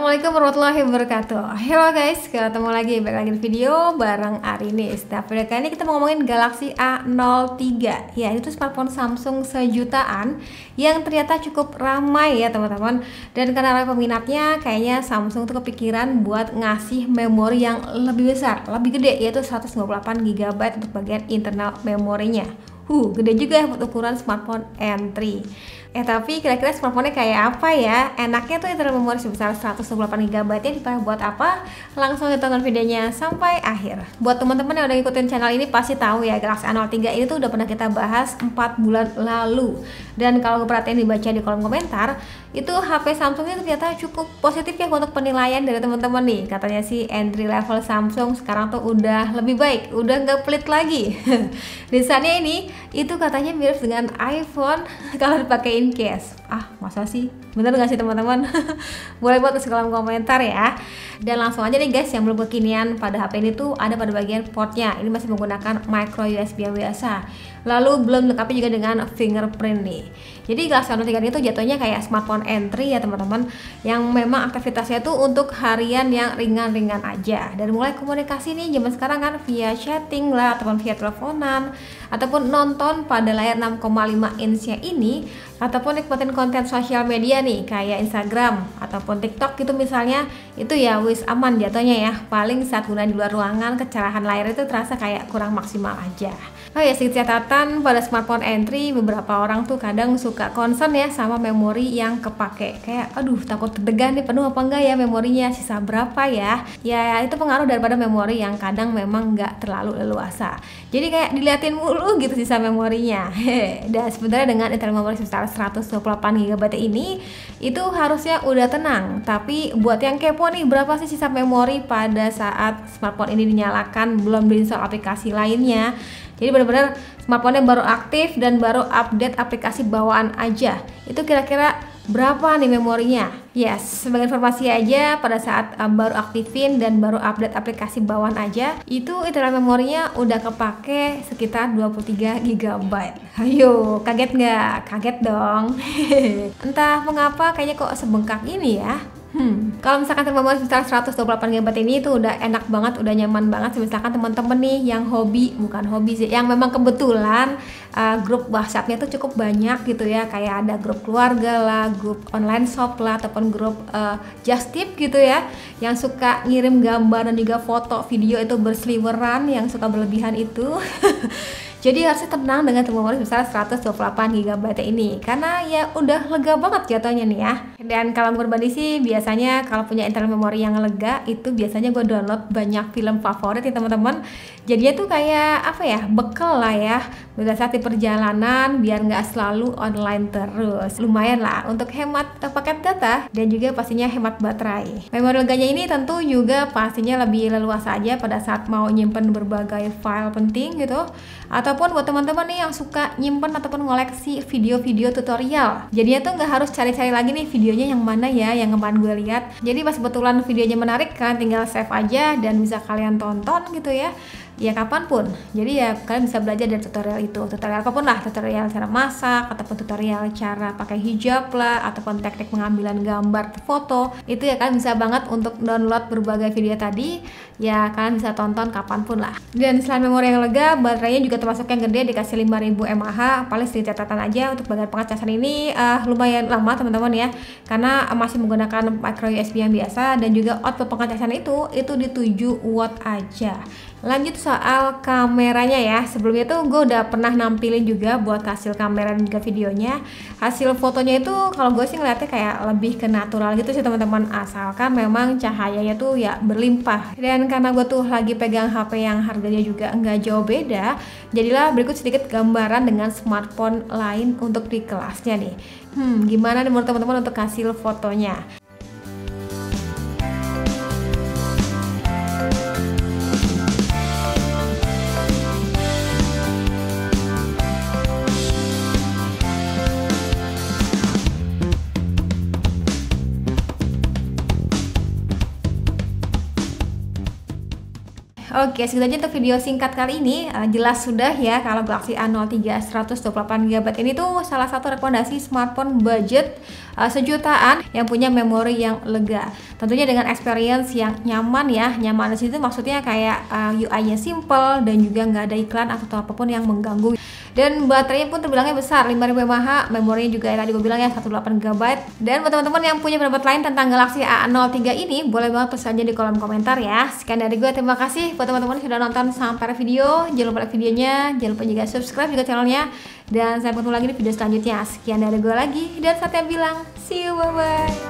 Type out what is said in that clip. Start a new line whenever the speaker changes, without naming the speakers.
Assalamualaikum warahmatullahi wabarakatuh. Halo guys, ketemu lagi di video bareng Arinis. Nah, video kali ini kita mau ngomongin Galaxy A03. Ya, itu smartphone Samsung sejutaan yang ternyata cukup ramai ya teman-teman. Dan karena ramai peminatnya, kayaknya Samsung tuh kepikiran buat ngasih memori yang lebih besar, lebih gede, yaitu 128 GB untuk bagian internal memorinya. Gede juga ya buat ukuran smartphone N3. Tapi kira-kira smartphone-nya kayak apa ya? Enaknya tuh internal memori sebesar 128 GB nya dipakai buat apa? Langsung tonton videonya sampai akhir. Buat teman-teman yang udah ngikutin channel ini pasti tahu ya, Galaxy A03 ini tuh udah pernah kita bahas 4 bulan lalu. Dan kalau perhatiin dibaca di kolom komentar, itu HP Samsung ini ternyata cukup positif ya untuk penilaian dari teman-teman nih. Katanya sih entry level Samsung sekarang tuh udah lebih baik, udah nggak pelit lagi. Desainnya ini itu katanya mirip dengan iPhone kalau dipakein case. Masa sih? Bener gak sih teman-teman? Boleh buat di kolom komentar ya. Dan langsung aja nih guys, yang belum kekinian pada HP ini tuh ada pada bagian portnya. Ini masih menggunakan micro USB yang biasa. Lalu belum dilengkapi juga dengan fingerprint nih. Jadi Galaxy A03 ini tuh jatuhnya kayak smartphone entry ya teman-teman, yang memang aktivitasnya tuh untuk harian yang ringan-ringan aja. Dan mulai komunikasi nih zaman sekarang kan via chatting lah, ataupun via teleponan, ataupun nonton pada layar 6,5 inch-nya ini, ataupun nikmatin konten sosial media nih kayak Instagram ataupun TikTok gitu misalnya, itu ya wis aman jatuhnya ya. Paling saat gunain di luar ruangan, kecerahan layar itu terasa kayak kurang maksimal aja. Sedikit catatan pada smartphone entry, beberapa orang tuh kadang suka concern ya sama memori yang kepake. Kayak takut deg-degan nih, penuh apa enggak ya memorinya, sisa berapa ya. Ya itu pengaruh daripada memori yang kadang memang nggak terlalu leluasa. Jadi kayak diliatin mulu gitu sisa memorinya. Dan sebenarnya dengan internal memori sebesar 128 GB ini itu harusnya udah tenang. Tapi buat yang kepo nih, berapa sih sisa memori pada saat smartphone ini dinyalakan, belum diinstal aplikasi lainnya. Jadi benar-benar smartphone-nya baru aktif dan baru update aplikasi bawaan aja. Itu kira-kira berapa nih memorinya? Yes, sebagai informasi aja, pada saat baru aktifin dan baru update aplikasi bawaan aja, itu internal memorinya udah kepake sekitar 23 GB. Ayo, kaget nggak? Kaget dong. Entah mengapa kayaknya kok sebengkak ini ya. Kalau misalkan memori sebesar 128 GB ini tuh udah enak banget, udah nyaman banget. Misalkan teman-teman nih yang bukan hobi sih, yang memang kebetulan grup WhatsApp-nya tuh cukup banyak gitu ya, kayak ada grup keluarga lah, grup online shop lah, ataupun grup just tip gitu ya, yang suka ngirim gambar dan juga foto video itu berseliweran, yang suka berlebihan itu. Jadi harusnya tenang dengan memori sebesar 128 GB ini, karena ya udah lega banget jatuhnya nih ya. Dan kalau berbanding sih, biasanya kalau punya internal memori yang lega, itu biasanya gue download banyak film favorit ya teman-teman. Jadinya tuh kayak apa ya, bekal lah ya pada saat di perjalanan, biar nggak selalu online terus. Lumayan lah untuk hemat paket data dan juga pastinya hemat baterai. Memori leganya ini tentu juga pastinya lebih leluasa aja pada saat mau nyimpen berbagai file penting gitu, ataupun buat teman-teman nih yang suka nyimpen ataupun ngoleksi video-video tutorial. Jadinya tuh nggak harus cari-cari lagi nih videonya yang mana ya yang kemarin gue lihat. Jadi pas kebetulan videonya menarik, kalian tinggal save aja dan bisa kalian tonton gitu ya kapanpun. Jadi ya kalian bisa belajar dari tutorial itu, tutorial apapun lah, tutorial cara masak ataupun tutorial cara pakai hijab lah, ataupun teknik pengambilan gambar foto. Itu ya kalian bisa banget untuk download berbagai video tadi, ya kalian bisa tonton kapanpun lah. Dan selain memori yang lega, baterainya juga termasuk yang gede, dikasih 5000 mAh. Paling sedikit catatan aja, untuk bagian pengecasan ini lumayan lama teman-teman ya, karena masih menggunakan micro USB yang biasa, dan juga output pengecasan itu di 7 watt aja. Lanjut soal kameranya ya. Sebelumnya tuh gue udah pernah nampilin juga buat hasil kamera dan juga videonya. Hasil fotonya itu kalau gue sih ngeliatnya kayak lebih ke natural gitu sih teman-teman, asalkan memang cahayanya tuh ya berlimpah. Dan karena gue tuh lagi pegang HP yang harganya juga nggak jauh beda, jadilah berikut sedikit gambaran dengan smartphone lain untuk di kelasnya nih. Gimana nih menurut teman-teman untuk hasil fotonya? Oke, segitu aja untuk video singkat kali ini. Jelas sudah ya kalau Galaxy A03 128GB ini tuh salah satu rekomendasi smartphone budget sejutaan yang punya memori yang lega. Tentunya dengan experience yang nyaman ya. Nyaman di situ maksudnya kayak UI-nya simple dan juga nggak ada iklan atau apapun yang mengganggu. Dan baterainya pun terbilangnya besar, 5000 mAh, memorinya juga yang tadi gue bilang ya 18GB. Dan buat teman-teman yang punya pendapat lain tentang Galaxy A03 ini, boleh banget tulis aja di kolom komentar ya. Sekian dari gue, terima kasih buat teman-teman yang sudah nonton sampai video. Jangan lupa like videonya, jangan lupa juga subscribe juga channelnya. Dan sampai ketemu lagi di video selanjutnya. Sekian dari gue lagi, dan Satya bilang, see you, bye-bye.